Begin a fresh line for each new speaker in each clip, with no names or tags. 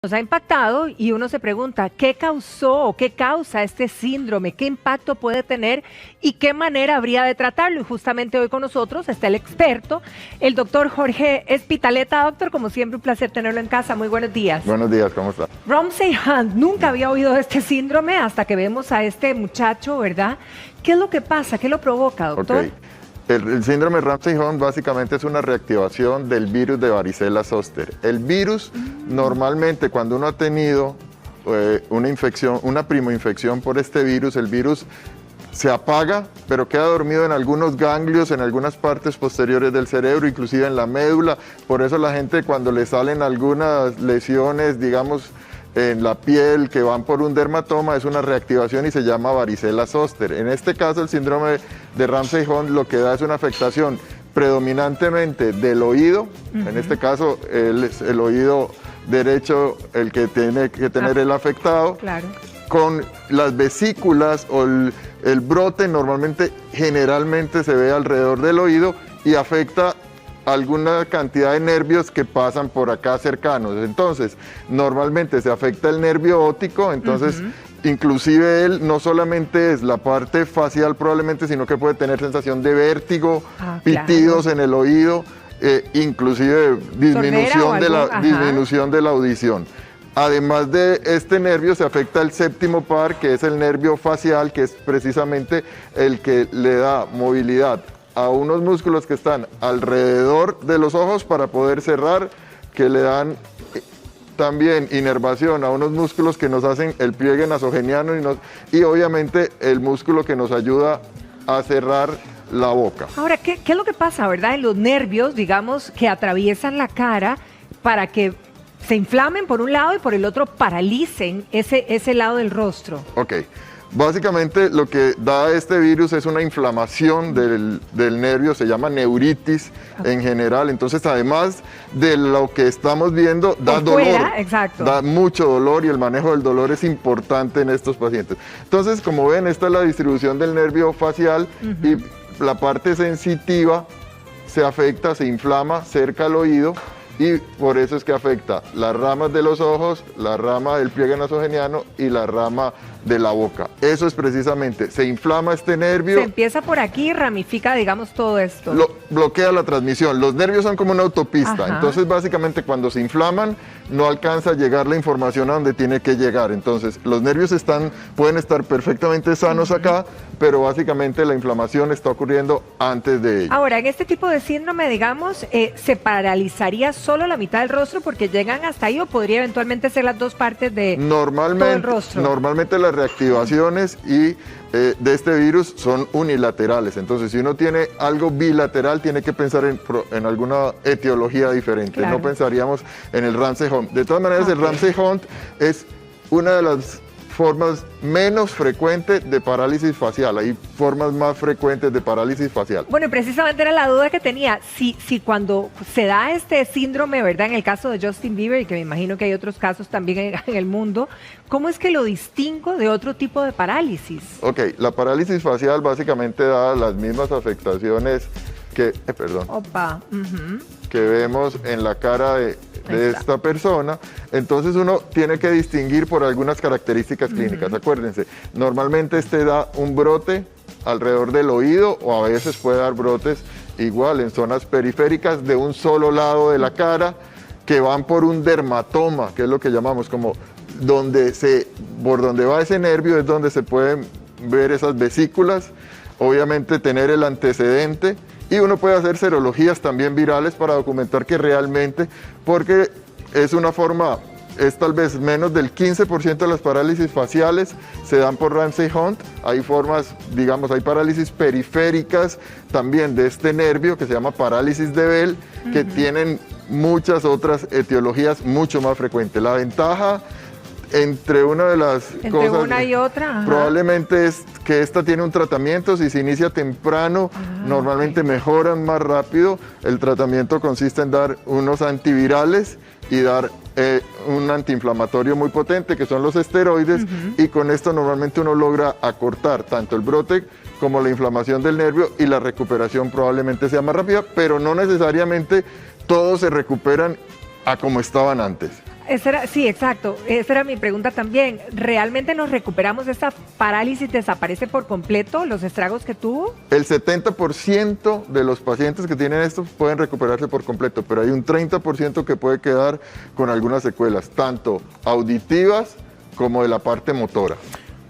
Nos ha impactado y uno se pregunta, ¿qué causó o qué causa este síndrome? ¿Qué impacto puede tener y qué manera habría de tratarlo? Y justamente hoy con nosotros está el experto, el doctor Jorge Espitaleta. Doctor, como siempre, un placer tenerlo en casa. Muy buenos días.
Buenos días, ¿cómo está?
Ramsay-Hunt, nunca había oído de este síndrome hasta que vemos a este muchacho, ¿verdad? ¿Qué es lo que pasa? ¿Qué lo provoca, doctor?
Okay. El síndrome Ramsay-Hunt básicamente es una reactivación del virus de varicela zoster. El virus, normalmente cuando uno ha tenido una infección, una primoinfección por este virus, el virus se apaga, pero queda dormido en algunos ganglios, en algunas partes posteriores del cerebro, inclusive en la médula. Por eso la gente, cuando le salen algunas lesiones, digamos, en la piel que van por un dermatoma, es una reactivación y se llama varicela zoster. En este caso, el síndrome de Ramsay-Hunt lo que da es una afectación predominantemente del oído. En este caso es el oído derecho el que tiene que tener el afectado.
Claro.
Con las vesículas o el brote generalmente se ve alrededor del oído y afecta alguna cantidad de nervios que pasan por acá cercanos. Entonces, normalmente se afecta el nervio óptico, entonces inclusive él no solamente es la parte facial probablemente, sino que puede tener sensación de vértigo, pitidos en el oído, inclusive disminución de la audición. Además de este nervio se afecta el séptimo par, que es el nervio facial, que es precisamente el que le da movilidad a unos músculos que están alrededor de los ojos para poder cerrar, que le dan también inervación a unos músculos que nos hacen el pliegue nasogeniano y obviamente el músculo que nos ayuda a cerrar la boca.
Ahora, ¿qué es lo que pasa, verdad? En los nervios, digamos, que atraviesan la cara para que se inflamen por un lado y por el otro paralicen ese lado del rostro.
Ok. Básicamente lo que da este virus es una inflamación del nervio, se llama neuritis en general. Entonces, además de lo que estamos viendo, da dolor,
exacto.
Da mucho dolor y el manejo del dolor es importante en estos pacientes. Entonces, como ven, esta es la distribución del nervio facial y la parte sensitiva se afecta, se inflama cerca al oído. Y por eso es que afecta las ramas de los ojos, la rama del pliegue nasogeniano y la rama de la boca. Eso es precisamente, se inflama este nervio.
Se empieza por aquí y ramifica, digamos, todo esto.
Bloquea la transmisión. Los nervios son como una autopista. Entonces, básicamente, cuando se inflaman, no alcanza a llegar la información a donde tiene que llegar. Entonces, los nervios pueden estar perfectamente sanos acá, pero básicamente la inflamación está ocurriendo antes de ello.
Ahora, en este tipo de síndrome, digamos, ¿se paralizaría solo la mitad del rostro porque llegan hasta ahí o podría eventualmente ser las dos partes de todo el rostro?
Normalmente las reactivaciones de este virus son unilaterales. Entonces, si uno tiene algo bilateral, tiene que pensar en alguna etiología diferente. Claro. No pensaríamos en el Ramsay-Hunt. De todas maneras, el Ramsay-Hunt es una de las formas menos frecuentes de parálisis facial. Hay formas más frecuentes de parálisis facial.
Bueno, y precisamente era la duda que tenía. Si cuando se da este síndrome, ¿verdad? En el caso de Justin Bieber, y que me imagino que hay otros casos también en el mundo, ¿cómo es que lo distingo de otro tipo de parálisis?
Ok, la parálisis facial básicamente da las mismas afectaciones que, que vemos en la cara de esta persona. Entonces uno tiene que distinguir por algunas características clínicas. Acuérdense, normalmente da un brote alrededor del oído o a veces puede dar brotes igual en zonas periféricas de un solo lado de la cara que van por un dermatoma, que es lo que llamamos como por donde va ese nervio es donde se pueden ver esas vesículas, obviamente tener el antecedente. Y uno puede hacer serologías también virales para documentar que realmente, porque es una forma, es tal vez menos del 15% de las parálisis faciales se dan por Ramsay-Hunt. Hay formas, digamos, hay parálisis periféricas también de este nervio que se llama parálisis de Bell, que tienen muchas otras etiologías mucho más frecuentes. La ventaja entre una de las cosas,
una y otra,
probablemente es que esta tiene un tratamiento. Si se inicia temprano, normalmente mejoran más rápido. El tratamiento consiste en dar unos antivirales y dar un antiinflamatorio muy potente, que son los esteroides, y con esto normalmente uno logra acortar tanto el brote como la inflamación del nervio y la recuperación probablemente sea más rápida, pero no necesariamente todos se recuperan a como estaban antes.
Sí, exacto. Esa era mi pregunta también. ¿Realmente nos recuperamos de esta parálisis? ¿Desaparece por completo los estragos que tuvo?
El 70% de los pacientes que tienen esto pueden recuperarse por completo, pero hay un 30% que puede quedar con algunas secuelas, tanto auditivas como de la parte motora.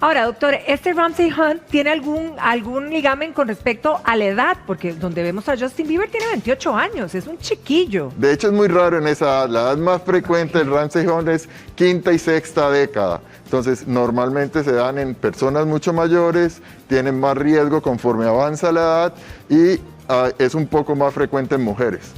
Ahora, doctor, ¿este Ramsay Hunt tiene algún ligamen con respecto a la edad? Porque donde vemos a Justin Bieber tiene 28 años, es un chiquillo.
De hecho, es muy raro en esa edad. La edad más frecuente del Ramsay Hunt es quinta y sexta década. Entonces, normalmente se dan en personas mucho mayores, tienen más riesgo conforme avanza la edad y es un poco más frecuente en mujeres.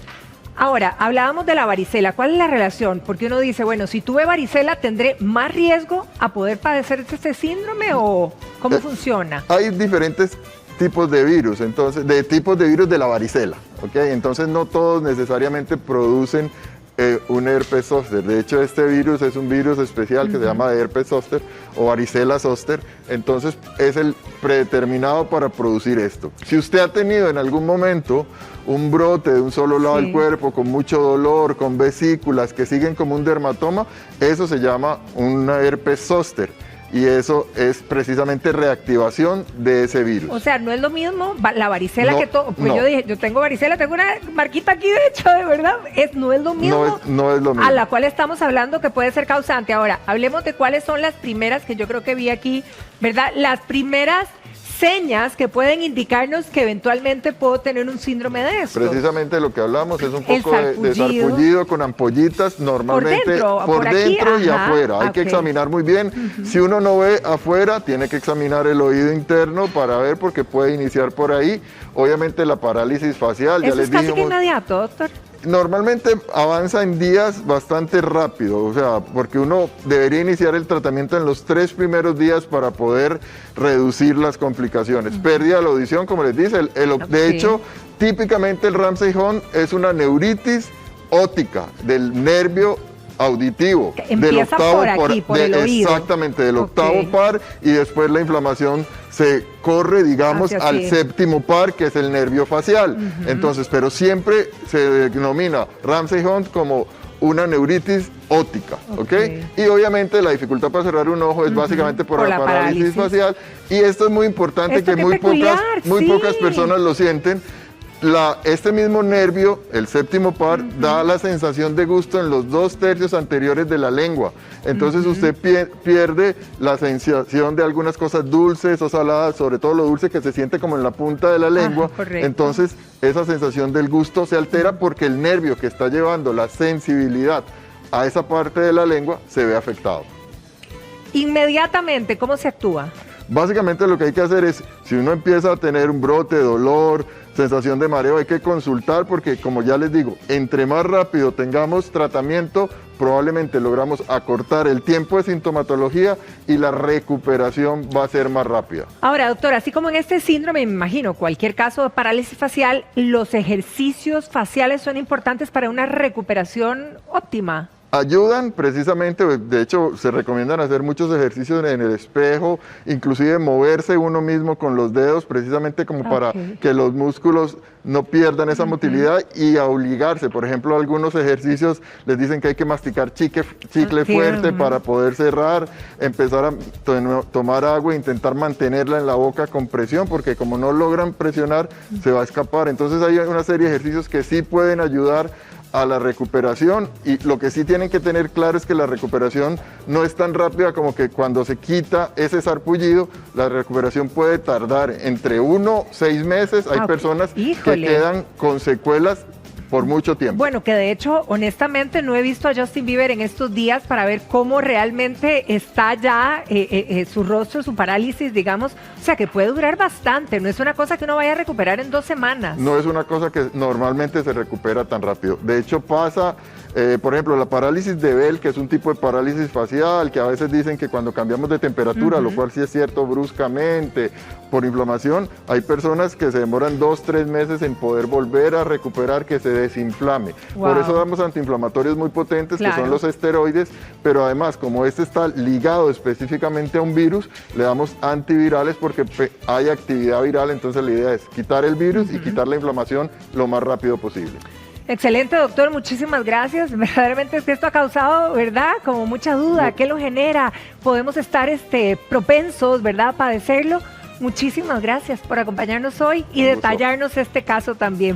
Ahora, hablábamos de la varicela. ¿Cuál es la relación? Porque uno dice, bueno, si tuve varicela, ¿tendré más riesgo a poder padecer este síndrome o cómo funciona?
Hay diferentes tipos de virus, entonces, de tipos de virus de la varicela, ¿ok? Entonces, no todos necesariamente producen un herpes zóster. De hecho, este virus es un virus especial que se llama herpes zóster o varicela zóster. Entonces, es el predeterminado para producir esto. Si usted ha tenido en algún momento un brote de un solo lado del cuerpo, con mucho dolor, con vesículas que siguen como un dermatoma, eso se llama una herpes zóster. Y eso es precisamente reactivación de ese virus.
O sea, no es lo mismo la varicela que todo. Pues
no.
yo dije, yo tengo varicela, tengo una marquita aquí, de hecho, de verdad. No es lo mismo.
No es lo mismo.
A la cual estamos hablando que puede ser causante. Ahora, hablemos de cuáles son las primeras que yo creo que vi aquí, ¿verdad? Las primeras señas que pueden indicarnos que eventualmente puedo tener un síndrome de esto.
Precisamente lo que hablamos es un poco de sarpullido con ampollitas, normalmente por dentro y afuera. Hay que examinar muy bien. Si uno no ve afuera, tiene que examinar el oído interno para ver, porque puede iniciar por ahí. Obviamente la parálisis facial,
¿Eso es casi que inmediato, doctor?
Normalmente avanza en días bastante rápido, o sea, porque uno debería iniciar el tratamiento en los 3 primeros días para poder reducir las complicaciones. Pérdida de la audición, como les dice, de hecho, típicamente el Ramsay Hunt es una neuritis óptica del nervio auditivo.
Empieza
del octavo
por aquí, por el oído.
Exactamente, del octavo par, y después la inflamación se corre, digamos, al séptimo par, que es el nervio facial. Entonces, pero siempre se denomina Ramsay Hunt como una neuritis óptica, ¿ok? Y obviamente la dificultad para cerrar un ojo es básicamente por la parálisis facial, y esto es muy importante, que muy pocas personas lo sienten. Este mismo nervio, el séptimo par, da la sensación de gusto en los 2/3 anteriores de la lengua. Entonces usted pierde la sensación de algunas cosas dulces o saladas, sobre todo lo dulce que se siente como en la punta de la lengua. Entonces esa sensación del gusto se altera porque el nervio que está llevando la sensibilidad a esa parte de la lengua se ve afectado.
Inmediatamente, ¿cómo se actúa?
Básicamente lo que hay que hacer es, si uno empieza a tener un brote, dolor, sensación de mareo, hay que consultar, porque como ya les digo, entre más rápido tengamos tratamiento, probablemente logramos acortar el tiempo de sintomatología y la recuperación va a ser más rápida.
Ahora, doctor, así como en este síndrome, me imagino, cualquier caso de parálisis facial, ¿los ejercicios faciales son importantes para una recuperación óptima?
Ayudan precisamente, de hecho se recomiendan hacer muchos ejercicios en el espejo, inclusive moverse uno mismo con los dedos, precisamente como para que los músculos no pierdan esa motilidad, y a obligarse. Por ejemplo, algunos ejercicios les dicen que hay que masticar chicle fuerte para poder cerrar, empezar a tomar agua e intentar mantenerla en la boca con presión, porque como no logran presionar, se va a escapar. Entonces hay una serie de ejercicios que sí pueden ayudar a la recuperación, y lo que sí tienen que tener claro es que la recuperación no es tan rápida como que cuando se quita ese sarpullido, la recuperación puede tardar entre 1 a 6 meses. Hay personas que quedan con secuelas por mucho tiempo.
Bueno, que de hecho, honestamente, no he visto a Justin Bieber en estos días para ver cómo realmente está ya su rostro, su parálisis, digamos. O sea, que puede durar bastante. No es una cosa que uno vaya a recuperar en 2 semanas.
No es una cosa que normalmente se recupera tan rápido. De hecho, pasa, por ejemplo, la parálisis de Bell, que es un tipo de parálisis facial, que a veces dicen que cuando cambiamos de temperatura, lo cual sí es cierto bruscamente, por inflamación, hay personas que se demoran 2 a 3 meses en poder volver a recuperar, que se desinflame. Por eso damos antiinflamatorios muy potentes, que son los esteroides, pero además, como este está ligado específicamente a un virus, le damos antivirales porque hay actividad viral. Entonces la idea es quitar el virus y quitar la inflamación lo más rápido posible.
Excelente, doctor, muchísimas gracias. Verdaderamente es que esto ha causado, ¿verdad? Como mucha duda. ¿Qué lo genera? ¿Podemos estar propensos, ¿verdad?, a padecerlo? Muchísimas gracias por acompañarnos hoy y detallarnos este caso también.